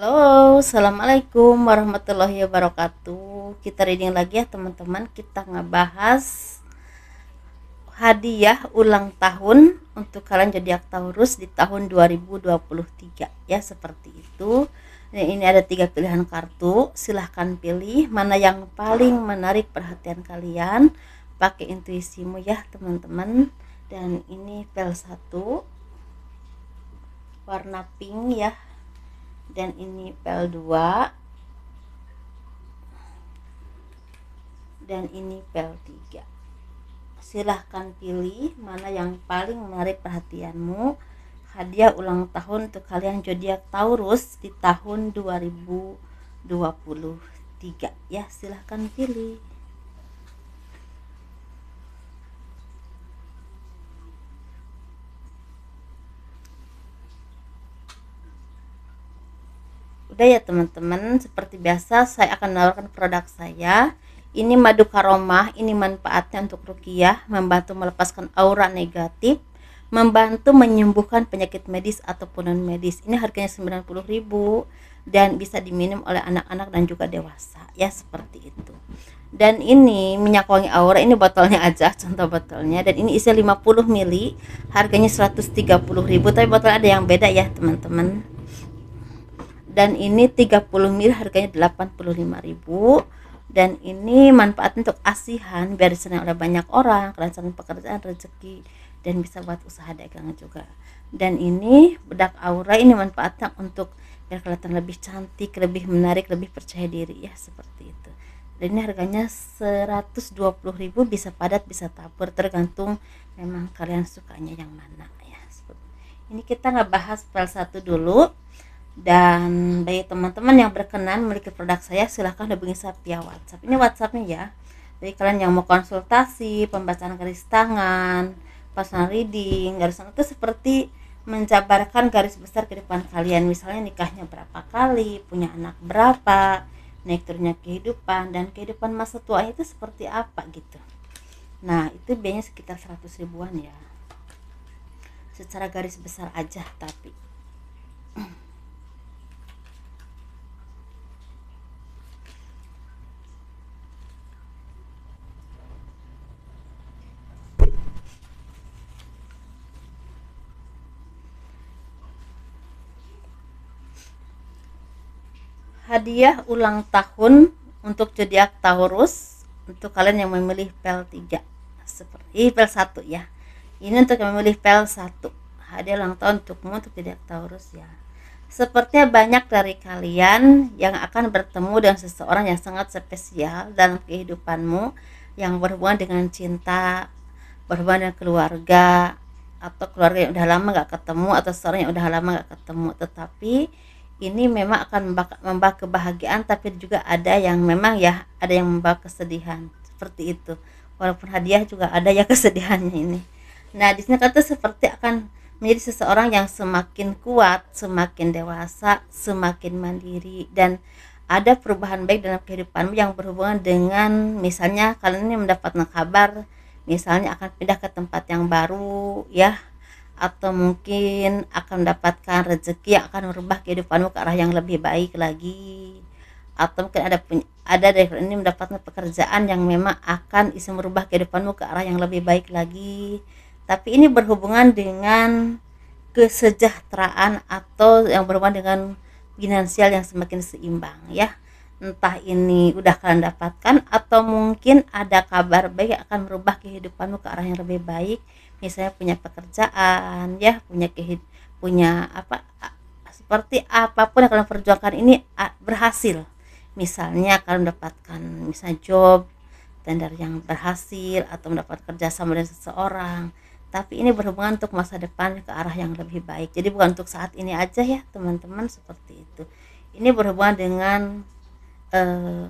Halo, assalamualaikum warahmatullahi wabarakatuh. Kita reading lagi ya teman-teman. Kita ngebahas hadiah ulang tahun untuk kalian zodiak Taurus di tahun 2023 ya, seperti itu. Nah, ini ada 3 pilihan kartu. Silahkan pilih mana yang paling menarik perhatian kalian. Pakai intuisimu ya teman-teman. Dan ini pel 1 warna pink ya. Dan ini pel 2 dan ini pel 3. Silahkan pilih mana yang paling menarik perhatianmu. Hadiah ulang tahun untuk kalian zodiak Taurus di tahun 2023 ya, silahkan pilih. Udah ya teman-teman, seperti biasa saya akan menawarkan produk saya. Ini madu karomah, ini manfaatnya untuk ruqyah, membantu melepaskan aura negatif, membantu menyembuhkan penyakit medis ataupun non medis. Ini harganya 90.000 dan bisa diminum oleh anak-anak dan juga dewasa ya, seperti itu. Dan ini minyak wangi aura, ini botolnya aja, contoh botolnya, dan ini isi 50 ml, harganya 130.000, tapi botolnya ada yang beda ya teman-teman. Dan ini 30 ml harganya 85.000. Dan ini manfaatnya untuk asihan, biar disenang oleh banyak orang, kelancaran pekerjaan, rezeki, dan bisa buat usaha dagang juga. Dan ini bedak aura, ini manfaatnya untuk biar kelihatan lebih cantik, lebih menarik, lebih percaya diri ya, seperti itu. Dan ini harganya 120.000, bisa padat bisa tabur, tergantung memang kalian sukanya yang mana ya. Ini kita ngebahas pel 1 dulu. Dan bagi teman-teman yang berkenan memiliki produk saya, silahkan hubungi saya via WhatsApp. Ini WhatsAppnya ya. Bagi kalian yang mau konsultasi, pembacaan garis tangan, personal reading, garis tangan itu seperti menjabarkan garis besar kehidupan kalian. Misalnya nikahnya berapa kali, punya anak berapa, naik turunnya kehidupan, dan kehidupan masa tua itu seperti apa gitu. Nah, itu biayanya sekitar 100 ribuan ya. Secara garis besar aja tapi. Hadiah ulang tahun untuk zodiak Taurus untuk kalian yang memilih pel 3, seperti pel 1 ya. Ini untuk yang memilih pel 1, hadiah ulang tahun untukmu untuk zodiak Taurus ya. Sepertinya banyak dari kalian yang akan bertemu dengan seseorang yang sangat spesial dalam kehidupanmu, yang berhubungan dengan cinta, berhubungan dengan keluarga, atau keluarga yang udah lama gak ketemu, atau seseorang yang udah lama gak ketemu. Tetapi ini memang akan membawa kebahagiaan, tapi juga ada yang memang ya, ada yang membawa kesedihan, seperti itu. Walaupun hadiah juga ada ya kesedihannya ini. Nah, di sini kata seperti akan menjadi seseorang yang semakin kuat, semakin dewasa, semakin mandiri, dan ada perubahan baik dalam kehidupanmu yang berhubungan dengan misalnya kalian ini mendapatkan kabar misalnya akan pindah ke tempat yang baru ya, atau mungkin akan mendapatkan rezeki yang akan merubah kehidupanmu ke arah yang lebih baik lagi, atau mungkin ada dari ini mendapatkan pekerjaan yang memang akan bisa merubah kehidupanmu ke arah yang lebih baik lagi. Tapi ini berhubungan dengan kesejahteraan atau yang berhubungan dengan finansial yang semakin seimbang ya. Entah ini udah kalian dapatkan atau mungkin ada kabar baik yang akan merubah kehidupanmu ke arah yang lebih baik. Misalnya punya pekerjaan ya, punya apa, seperti apapun yang kalian perjuangkan ini berhasil. Misalnya kalian mendapatkan misalnya job tender yang berhasil, atau mendapat kerjasama dengan seseorang, tapi ini berhubungan untuk masa depan ke arah yang lebih baik. Jadi bukan untuk saat ini aja ya teman-teman, seperti itu. Ini berhubungan dengan eh,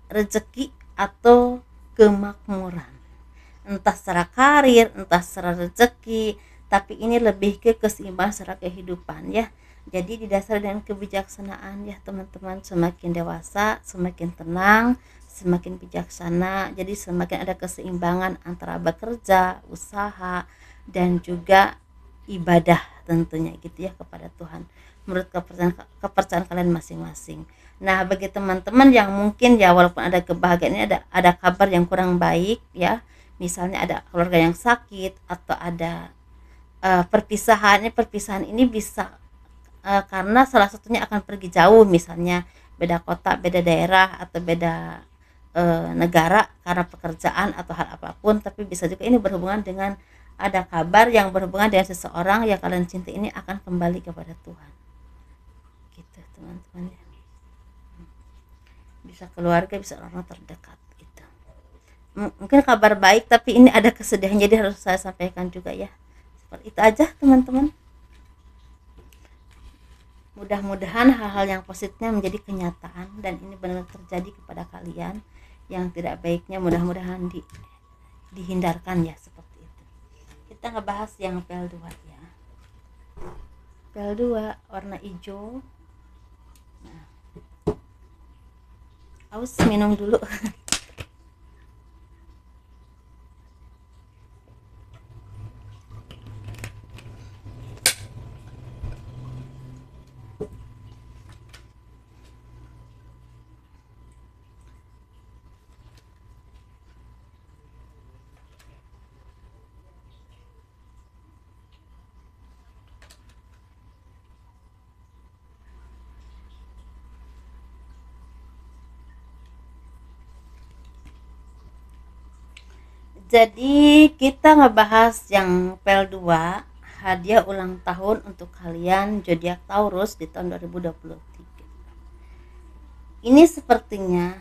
rezeki atau kemakmuran, entah secara karir, entah secara rezeki, tapi ini lebih ke keseimbangan secara kehidupan ya. Jadi didasari dengan kebijaksanaan ya teman-teman, semakin dewasa semakin tenang, semakin bijaksana, jadi semakin ada keseimbangan antara bekerja, usaha, dan juga ibadah tentunya gitu ya kepada Tuhan. menurut kepercayaan kalian masing-masing. Nah, bagi teman-teman yang mungkin ya walaupun ada kebahagiaan ini, ada kabar yang kurang baik ya, misalnya ada keluarga yang sakit atau ada perpisahan ini bisa karena salah satunya akan pergi jauh, misalnya beda kota, beda daerah, atau beda negara karena pekerjaan atau hal apapun. Tapi bisa juga ini berhubungan dengan ada kabar yang berhubungan dengan seseorang yang kalian cintai ini akan kembali kepada Tuhan, gitu teman-teman ya. Bisa keluarga, bisa orang terdekat gitu. Mungkin kabar baik tapi ini ada kesedihan, jadi harus saya sampaikan juga ya. Seperti itu aja teman-teman. Mudah-mudahan hal-hal yang positifnya menjadi kenyataan dan ini benar terjadi kepada kalian. Yang tidak baiknya mudah-mudahan dihindarkan ya, seperti itu. Kita ngebahas yang PL2 ya. PL2 warna hijau. Nah, aus minum dulu. Jadi kita ngebahas yang PL2, hadiah ulang tahun untuk kalian zodiak Taurus di tahun 2023. Ini sepertinya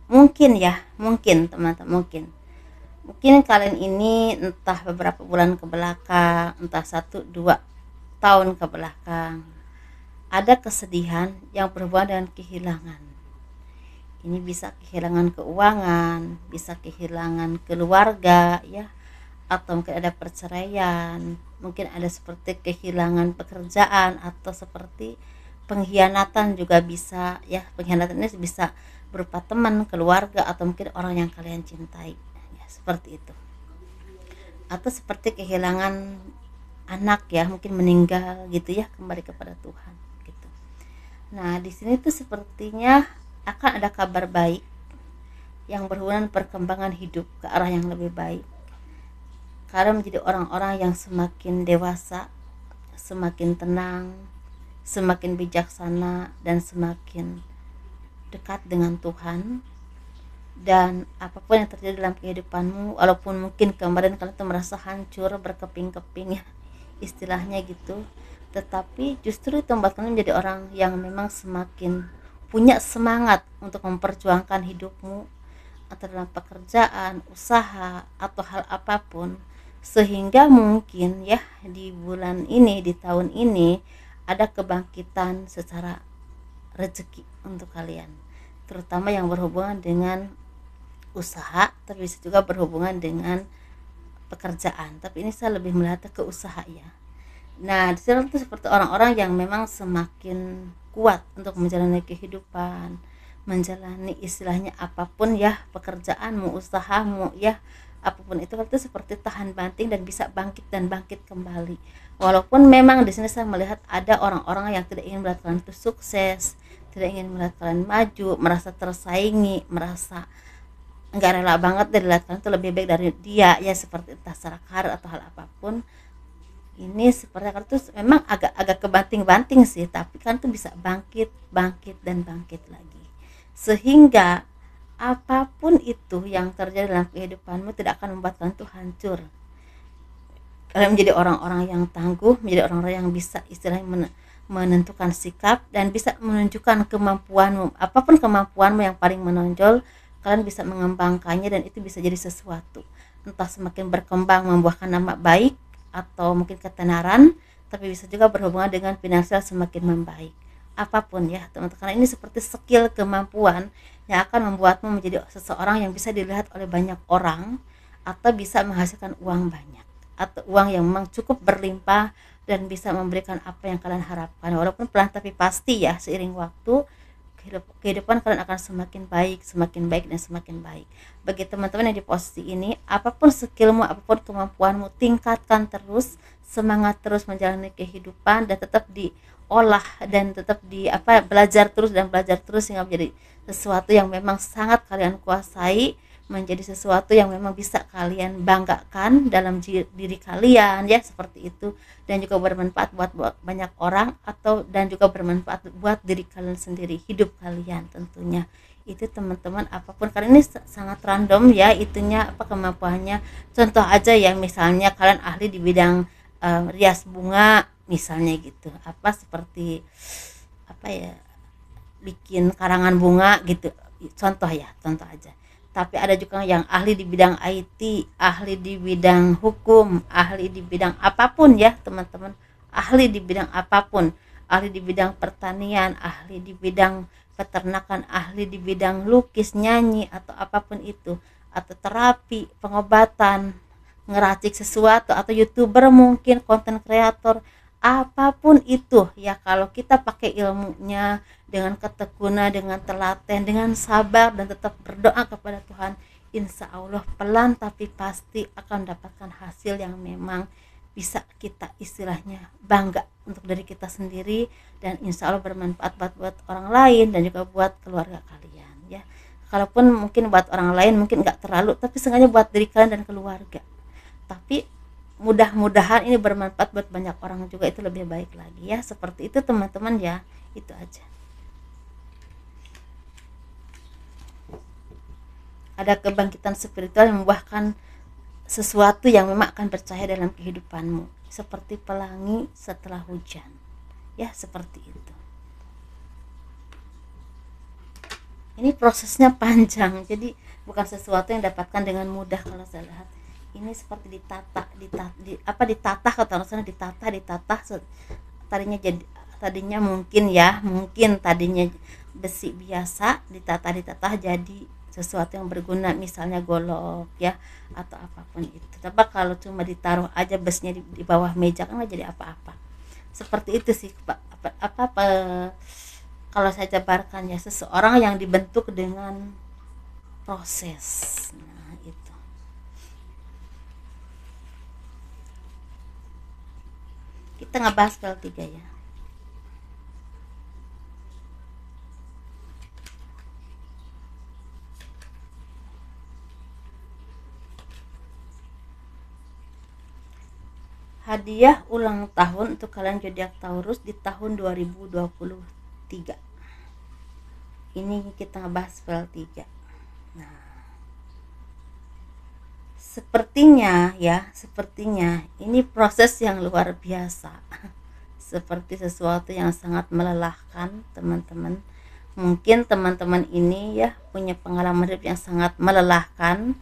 mungkin ya, mungkin teman-teman, mungkin kalian ini entah beberapa bulan ke belakang, entah 1-2 tahun ke belakang, ada kesedihan yang berhubungan dengan kehilangan. Ini bisa kehilangan keuangan, bisa kehilangan keluarga ya, atau mungkin ada perceraian, mungkin ada seperti kehilangan pekerjaan, atau seperti pengkhianatan juga bisa ya. Pengkhianatan ini bisa berupa teman, keluarga, atau mungkin orang yang kalian cintai ya, seperti itu. Atau seperti kehilangan anak ya, mungkin meninggal gitu ya, kembali kepada Tuhan gitu. Nah, di sini tuh sepertinya akan ada kabar baik yang berhubungan perkembangan hidup ke arah yang lebih baik. Karena menjadi orang-orang yang semakin dewasa, semakin tenang, semakin bijaksana, dan semakin dekat dengan Tuhan. Dan apapun yang terjadi dalam kehidupanmu, walaupun mungkin kemarin kalian tuh merasa hancur, berkeping-keping ya, istilahnya gitu, tetapi justru itu membuat kalian menjadi orang yang memang semakin punya semangat untuk memperjuangkan hidupmu, atau dalam pekerjaan, usaha, atau hal apapun, sehingga mungkin ya di bulan ini, di tahun ini ada kebangkitan secara rezeki untuk kalian, terutama yang berhubungan dengan usaha, tapi bisa juga berhubungan dengan pekerjaan, tapi ini saya lebih melihat ke usaha ya. Nah, di sini itu seperti orang-orang yang memang semakin kuat untuk menjalani kehidupan, menjalani istilahnya apapun ya, pekerjaanmu, usahamu ya, apapun itu seperti tahan banting dan bisa bangkit dan bangkit kembali. Walaupun memang di sini saya melihat ada orang-orang yang tidak ingin melihat kalian itu sukses, tidak ingin melihat kalian maju, merasa tersaingi, merasa enggak rela banget dari lihat kalian itu lebih baik dari dia ya, seperti entah secara karir atau hal apapun. Ini seperti kan tuh memang agak kebanting-banting sih, tapi kan tuh bisa bangkit dan bangkit lagi, sehingga apapun itu yang terjadi dalam kehidupanmu tidak akan membuat kalian tuh hancur. Kalian menjadi orang-orang yang tangguh, menjadi orang-orang yang bisa istilahnya menentukan sikap dan bisa menunjukkan kemampuanmu, apapun kemampuanmu yang paling menonjol, kalian bisa mengembangkannya dan itu bisa jadi sesuatu, entah semakin berkembang membuahkan nama baik atau mungkin ketenaran, tapi bisa juga berhubungan dengan finansial semakin membaik. Apapun ya teman-teman, karena ini seperti skill, kemampuan yang akan membuatmu menjadi seseorang yang bisa dilihat oleh banyak orang, atau bisa menghasilkan uang banyak, atau uang yang memang cukup berlimpah dan bisa memberikan apa yang kalian harapkan, walaupun pelan tapi pasti ya, seiring waktu kehidupan kalian akan semakin baik dan semakin baik. Bagi teman-teman yang di posisi ini, apapun skillmu, apapun kemampuanmu, tingkatkan terus, semangat terus menjalani kehidupan dan tetap di olah dan tetap di belajar terus dan belajar terus sehingga menjadi sesuatu yang memang sangat kalian kuasai, menjadi sesuatu yang memang bisa kalian banggakan dalam diri kalian ya, seperti itu. Dan juga bermanfaat buat banyak orang, atau dan juga bermanfaat buat diri kalian sendiri, hidup kalian tentunya. Itu teman-teman, apapun, karena ini sangat random ya itunya, kemampuannya. Contoh aja ya, misalnya kalian ahli di bidang rias bunga misalnya gitu, seperti ya, bikin karangan bunga gitu, contoh ya, contoh aja. Tapi ada juga yang ahli di bidang IT, ahli di bidang hukum, ahli di bidang apapun ya teman-teman, ahli di bidang apapun, ahli di bidang pertanian, ahli di bidang peternakan, ahli di bidang lukis, nyanyi, atau apapun itu, atau terapi, pengobatan, ngeracik sesuatu, atau youtuber mungkin, konten kreator, apapun itu ya, kalau kita pakai ilmunya dengan ketekunan, dengan telaten, dengan sabar, dan tetap berdoa kepada Tuhan, insya Allah pelan tapi pasti akan mendapatkan hasil yang memang bisa kita istilahnya bangga untuk diri kita sendiri, dan insya Allah bermanfaat buat orang lain dan juga buat keluarga kalian ya. Kalaupun mungkin buat orang lain mungkin nggak terlalu, tapi sengaja buat diri kalian dan keluarga, tapi mudah-mudahan ini bermanfaat buat banyak orang juga, itu lebih baik lagi ya. Seperti itu teman-teman ya, itu aja. Ada kebangkitan spiritual yang membuahkan sesuatu yang memang akan percaya dalam kehidupanmu, seperti pelangi setelah hujan ya, seperti itu. Ini prosesnya panjang, jadi bukan sesuatu yang dapatkan dengan mudah. Kalau saya lihat ini seperti ditata kata rasanya, ditata tadinya mungkin tadinya besi biasa, ditata jadi sesuatu yang berguna, misalnya golok ya, atau apapun itu. Tapi kalau cuma ditaruh aja besinya di bawah meja kan nggak jadi apa-apa. Seperti itu sih kalau saya jabarkan ya, seseorang yang dibentuk dengan proses. Nah itu, kita ngebahas pel 3 ya. Hadiah ulang tahun untuk kalian zodiak Taurus di tahun 2023. Ini kita ngebahas pel 3. Nah, sepertinya ini proses yang luar biasa. Seperti sesuatu yang sangat melelahkan, teman-teman. Mungkin teman-teman ini ya punya pengalaman hidup yang sangat melelahkan.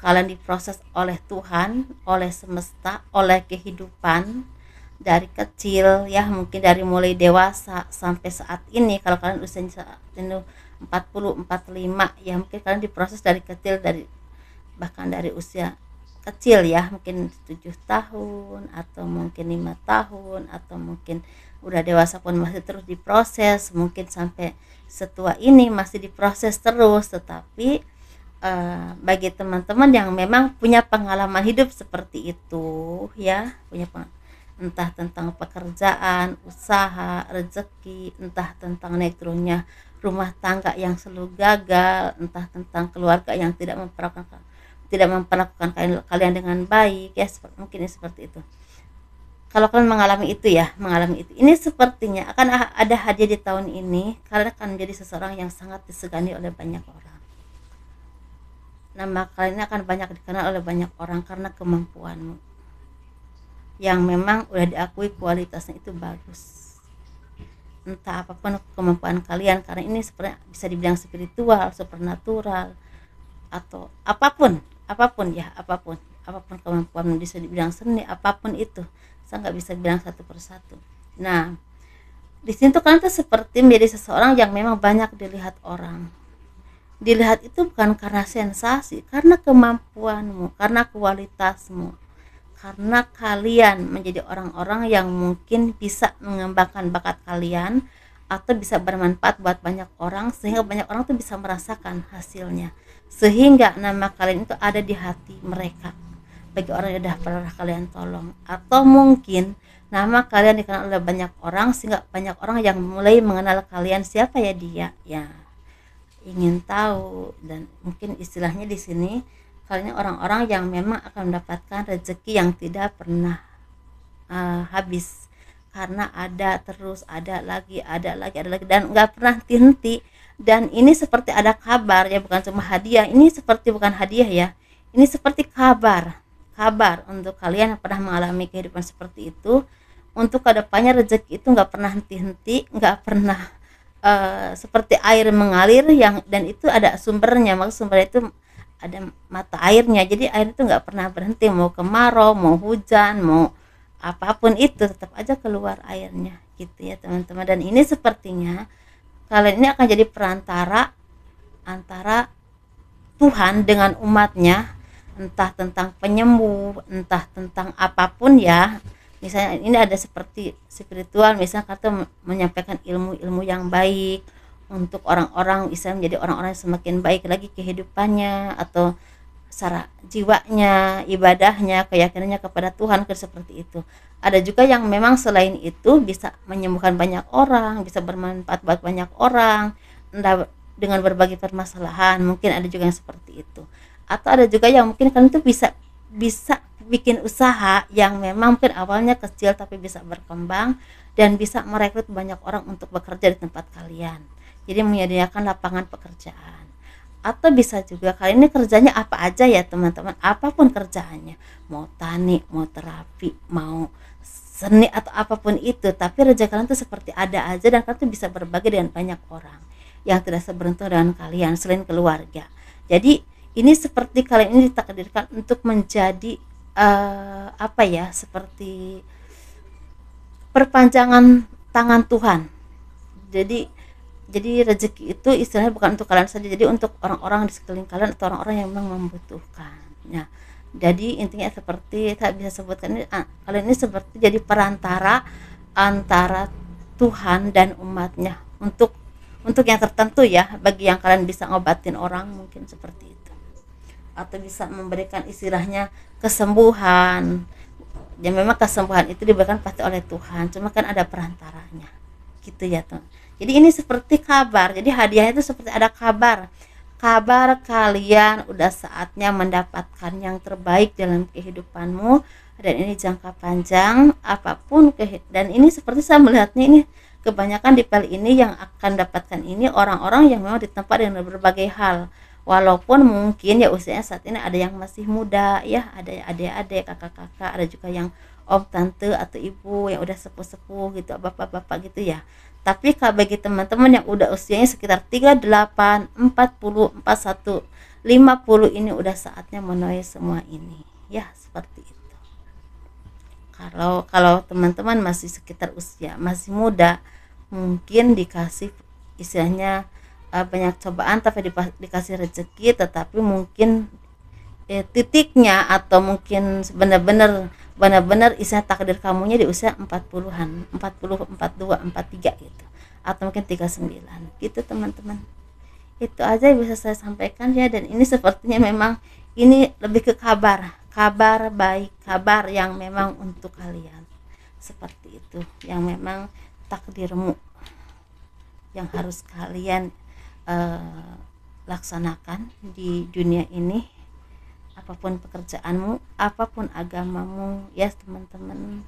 Kalian diproses oleh Tuhan, oleh semesta, oleh kehidupan dari kecil ya, mungkin dari mulai dewasa sampai saat ini. Kalau kalian usianya 40, 45 ya, mungkin kalian diproses dari kecil, bahkan dari usia kecil ya, mungkin 7 tahun atau mungkin 5 tahun, atau mungkin udah dewasa pun masih terus diproses, mungkin sampai setua ini masih diproses terus. Tetapi bagi teman-teman yang memang punya pengalaman hidup seperti itu ya, entah tentang pekerjaan, usaha, rezeki, entah tentang naik turunnya rumah tangga yang selalu gagal, entah tentang keluarga yang tidak memperlakukan kalian dengan baik ya, mungkin seperti itu. Kalau kalian mengalami itu, ini sepertinya akan ada hadiah di tahun ini. Kalian akan menjadi seseorang yang sangat disegani oleh banyak orang. Nama kalian akan banyak dikenal oleh banyak orang karena kemampuanmu yang memang udah diakui kualitasnya itu bagus. Entah apapun kemampuan kalian, karena ini sebenarnya bisa dibilang spiritual, supernatural, atau apapun kemampuanmu, bisa dibilang seni, apapun itu. Saya nggak bisa bilang satu persatu. Nah, di sini tuh kalian tuh seperti menjadi seseorang yang memang banyak dilihat orang. Dilihat itu bukan karena sensasi, karena kemampuanmu, karena kualitasmu, karena kalian menjadi orang-orang yang mungkin bisa mengembangkan bakat kalian atau bisa bermanfaat buat banyak orang, sehingga banyak orang tuh bisa merasakan hasilnya, sehingga nama kalian itu ada di hati mereka. bagi orang yang udah pernah kalian tolong, atau mungkin nama kalian dikenal oleh banyak orang sehingga banyak orang yang mulai mengenal kalian, siapa ya dia, ya ingin tahu. Dan mungkin istilahnya di sini kalian orang-orang yang memang akan mendapatkan rezeki yang tidak pernah habis, karena ada terus, ada lagi, ada lagi, ada lagi, dan nggak pernah henti. Dan ini seperti ada kabar ya, bukan cuma hadiah, ini seperti bukan hadiah ya, ini seperti kabar, kabar untuk kalian yang pernah mengalami kehidupan seperti itu. Untuk kedepannya rezeki itu nggak pernah henti-henti, nggak pernah seperti air mengalir yang, dan itu ada sumbernya, maksud sumber itu ada mata airnya, jadi air itu nggak pernah berhenti, mau kemarau, mau hujan, mau apapun itu tetap aja keluar airnya gitu ya teman-teman. Dan ini sepertinya kalian ini akan jadi perantara antara Tuhan dengan umatnya, entah tentang penyembuh, entah tentang apapun ya. Misalnya ini ada seperti spiritual, misalnya kata menyampaikan ilmu-ilmu yang baik untuk orang-orang, bisa menjadi orang-orang yang semakin baik lagi kehidupannya, atau secara jiwanya, ibadahnya, keyakinannya kepada Tuhan, seperti itu. Ada juga yang memang selain itu bisa menyembuhkan banyak orang, bisa bermanfaat buat banyak orang dengan berbagai permasalahan, mungkin ada juga yang seperti itu. Atau ada juga yang mungkin kalian itu bisa bisa bikin usaha yang memang mungkin awalnya kecil tapi bisa berkembang dan bisa merekrut banyak orang untuk bekerja di tempat kalian, jadi menyediakan lapangan pekerjaan. Atau bisa juga kalian ini kerjanya apa aja ya teman-teman, apapun kerjaannya, mau tani, mau terapi, mau seni, atau apapun itu, tapi rezeki kalian tuh seperti ada aja, dan kalian tuh bisa berbagi dengan banyak orang yang tidak seberuntung dengan kalian selain keluarga. Jadi ini seperti kalian ini ditakdirkan untuk menjadi apa ya, seperti perpanjangan tangan Tuhan. Jadi rezeki itu istilahnya bukan untuk kalian saja, jadi untuk orang-orang di sekeliling kalian atau orang-orang yang memang membutuhkan. Nah, jadi intinya seperti saya bisa sebutkan ini, kalian ini seperti jadi perantara antara Tuhan dan umatnya untuk yang tertentu ya, bagi yang kalian bisa ngobatin orang mungkin seperti itu, atau bisa memberikan istilahnya kesembuhan. Ya memang kesembuhan itu diberikan pasti oleh Tuhan, cuma kan ada perantaranya gitu ya tuh. Jadi ini seperti kabar, jadi hadiahnya itu seperti ada kabar kalian udah saatnya mendapatkan yang terbaik dalam kehidupanmu, dan ini jangka panjang apapun dan ini seperti saya melihatnya ini kebanyakan di pel ini yang akan dapatkan ini orang-orang yang memang ditempa dengan berbagai hal, walaupun mungkin ya usianya saat ini ada yang masih muda ya, ada adik-adik, kakak-kakak, ada juga yang om, tante, atau ibu yang udah sepuh-sepuh gitu, bapak-bapak gitu ya. Tapi bagi teman-teman yang udah usianya sekitar 38, 40, 41, 50, ini udah saatnya menuai semua ini ya, seperti itu. Kalau teman-teman masih sekitar usia masih muda, mungkin dikasih istilahnya banyak cobaan tapi dikasih rezeki, tetapi mungkin titiknya atau mungkin benar-benar istilah takdir kamunya di usia 40-an, 40, 42, 43 gitu, atau mungkin 39 gitu teman-teman. Itu aja yang bisa saya sampaikan ya, dan ini sepertinya memang ini lebih ke kabar baik, kabar yang memang untuk kalian, seperti itu, yang memang takdirmu yang harus kalian laksanakan di dunia ini, apapun pekerjaanmu, apapun agamamu ya teman-teman.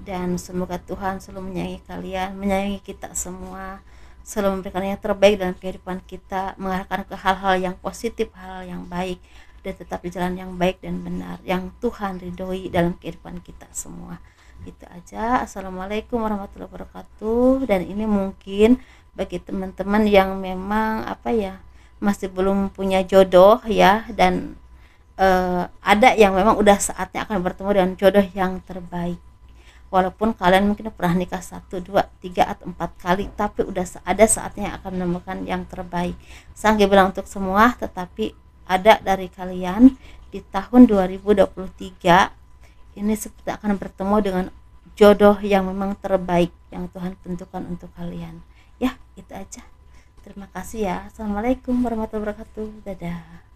Dan semoga Tuhan selalu menyayangi kalian, menyayangi kita semua, selalu memberikan yang terbaik dalam kehidupan kita, mengarahkan ke hal-hal yang positif, hal yang baik, dan tetap di jalan yang baik dan benar yang Tuhan ridhoi dalam kehidupan kita semua. Itu aja. Assalamualaikum warahmatullahi wabarakatuh. Dan ini mungkin bagi teman-teman yang memang apa ya, masih belum punya jodoh ya, dan ada yang memang udah saatnya akan bertemu dengan jodoh yang terbaik, walaupun kalian mungkin pernah nikah 1, 2, 3 atau 4 kali, tapi udah ada saatnya akan menemukan yang terbaik. Saya nggak bilang untuk semua, tetapi ada dari kalian di tahun 2023 ini seperti akan bertemu dengan jodoh yang memang terbaik yang Tuhan tentukan untuk kalian ya. Itu aja, terima kasih ya. Assalamualaikum warahmatullahi wabarakatuh. Dadah.